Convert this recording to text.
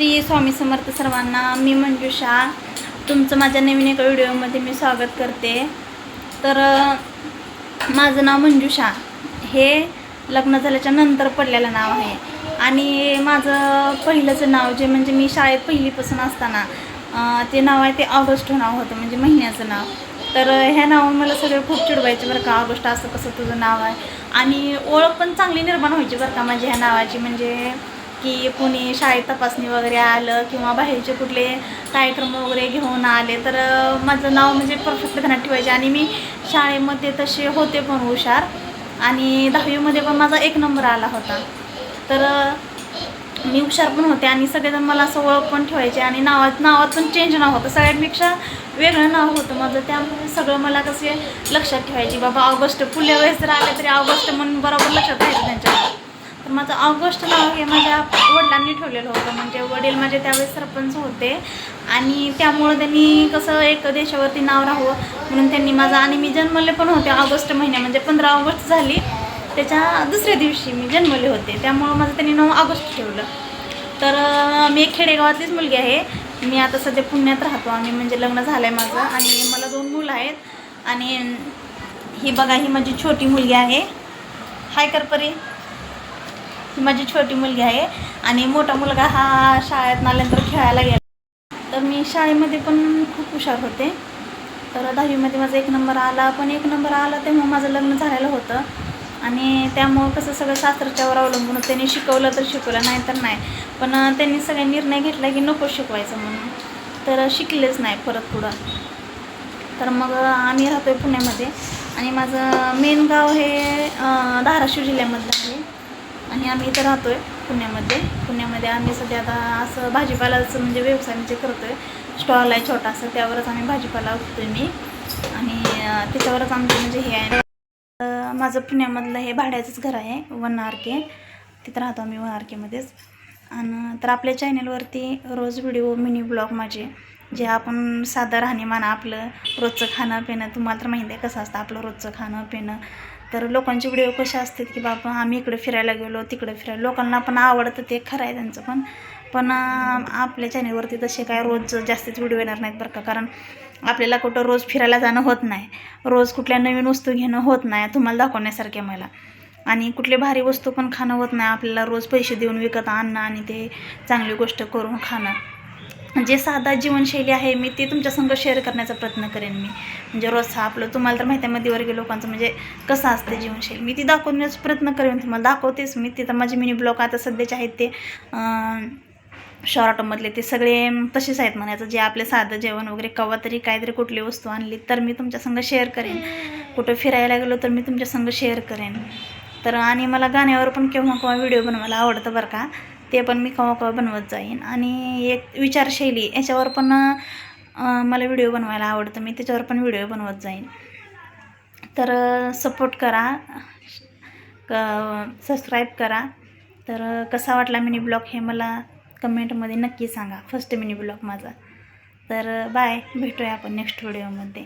श्री स्वामी समर्थ सर्वांना. मी मंजुषा, तुमचं माझ्या नवीन एका व्हिडिओमध्ये मी स्वागत करते. तर माझं नाव मंजुषा हे लग्न झाल्याच्या नंतर पडलेलं नाव आहे आणि माझं पहिलंच नाव जे म्हणजे मी शाळेत पहिलीपासून असताना ते नाव आहे ते ऑगस्ट नाव होतं, म्हणजे महिन्याचं नाव. तर ह्या नावावर मला सगळे खूप चिडवायचे बरं का, ऑगस्ट असं कसं तुझं नाव आहे. आणि ओळख पण चांगली निर्माण व्हायची बरं का माझ्या ह्या नावाची, म्हणजे की कोणी शाळेत तपासणी वगैरे आलं किंवा बाहेरचे कुठले कार्यक्रम वगैरे घेऊन आले तर माझं नाव म्हणजे परफेक्ट ध्यानात ठेवायचे. आणि मी शाळेमध्ये तसे होते पण हुशार, आणि 10वीमध्ये पण माझा 1 नंबर आला होता. तर मी हुशार पण होते आणि सगळेजण मला असं ओळख पण ठेवायचे. आणि नावात पण चेंज नाव होतं, सगळ्यांपेक्षा वेगळं नाव होतं माझं. त्यामुळे सगळं मला कसे लक्षात ठेवायची, बाबा ऑगस्ट पुढल्या वेळेस जर आले तरी ऑगस्ट म्हणून बरोबर लक्षात राहायचं त्यांच्या. तर माझं ऑगस्ट नाव हे माझ्या वडिलांनी ठेवलेलं होतं, म्हणजे वडील माझे त्यावेळेस सरपंच होते आणि त्यामुळं त्यांनी कसं एक देशावरती नाव राहावं म्हणून त्यांनी माझं. आणि मी जन्मले पण होते ऑगस्ट महिन्या, म्हणजे 15 ऑगस्ट झाली त्याच्या दुसऱ्या दिवशी मी जन्मले होते, त्यामुळं माझं त्यांनी नाव ऑगस्ट ठेवलं. तर मी एक खेडेगावातलीच मुलगी आहे. मी आता सध्या पुण्यात राहतो आम्ही, म्हणजे लग्न झालं आहे माझं आणि मला 2 मुलं आहेत. आणि ही बघा, ही माझी छोटी मुलगी आहे. हाय करपरी, ही माझी छोटी मुलगी आहे. आणि मोठा मुलगा हा शाळेत आल्यानंतर खेळायला गेला. तर मी शाळेमध्ये पण खूप हुशार होते. तर 10वीमध्ये माझा 1 नंबर आला, पण 1 नंबर आला तेव्हा माझं लग्न झालेलं होतं. आणि त्यामुळं कसं सगळं सासरच्यावर अवलंबून होतं. त्यांनी शिकवलं तर शिकवलं, नाही तर नाही. पण त्यांनी सगळ्या निर्णय घेतला की नको शिकवायचं म्हणून, तर शिकलेच नाही परत पुढं. तर मग आम्ही राहतो आहे पुण्यामध्ये आणि माझं मेन गाव हे धाराशिव जिल्ह्यामधलं आहे आणि आम्ही इथं राहतो आहे पुण्यामध्ये. आम्ही सध्या आता असं भाजीपालाचं म्हणजे व्यवसाय म्हणजे करतो आहे. स्टॉल आहे छोटासा, त्यावरच आम्ही भाजीपाला विकतो आहे मी. आणि त्याच्यावरच आमचं म्हणजे हे आहे. माझं पुण्यामधलं हे भाड्याचंच घर आहे, 1 RK. तिथं राहतो आम्ही 1 RKमध्येच. आणि तर आपल्या चॅनलवरती रोज व्हिडिओ मिनी ब्लॉग माझे, जे आपण साधं राहणीमान आपलं रोजचं खाणं पिणं, तुम्हाला तर माहिती आहे कसं असतं आपलं रोजचं खाणं पिणं. तर लोकांचे व्हिडिओ कसे असतात की बाबा आम्ही इकडे फिरायला गेलो तिकडे फिरायला, लोकांना पण आवडतं, ते खरं आहे त्यांचं पण आपल्या चॅनलवरती तसे काय रोज जास्तीच व्हिडिओ येणार नाहीत बरं का, कारण आपल्याला कुठं रोज फिरायला जाणं होत नाही, रोज कुठल्या नवीन वस्तू घेणं होत नाही तुम्हाला दाखवण्यासारखे मला, आणि कुठले भारी वस्तू पण खाणं होत नाही आपल्याला रोज पैसे देऊन विकत आणणं आणि ते चांगली गोष्ट करून खाणं. जे साधा जीवनशैली आहे मी ते तुमच्यासंग शेअर करण्याचा प्रयत्न करेन मी. म्हणजे रोजचा आपलं तुम्हाला तर माहिती आहे मध्यवर्गीय लोकांचं म्हणजे कसं असतं जीवनशैली, मी ती दाखवण्याचा प्रयत्न करेन, तुम्हाला दाखवतेच मी. तिथं माझे मिनी ब्लॉग आता सध्याचे आहेत ते शॉर्टमधले ते सगळे तसेच आहेत म्हणायचं. जे आपले साधं जेवण वगैरे कवा तरी काहीतरी कुठली वस्तू आणली तर मी तुमच्यासंग शेअर करेन, कुठं फिरायला गेलो तर मी तुमच्यासंग शेअर करेन. तर आणि मला गाण्यावर पण केव्हा व्हिडिओ बनवायला आवडतं बरं का, ते पण मी केव्हा बनवत जाईन. आणि एक विचारशैली याच्यावर पण मला व्हिडिओ बनवायला आवडतं, मी त्याच्यावर पण व्हिडिओ बनवत जाईन. तर सपोर्ट करा, सबस्क्राईब करा. तर कसा वाटला मिनी ब्लॉग हे मला कमेंटमध्ये नक्की सांगा, फर्स्ट मिनी ब्लॉग माझा. तर बाय, भेटूया आपण नेक्स्ट व्हिडिओमध्ये.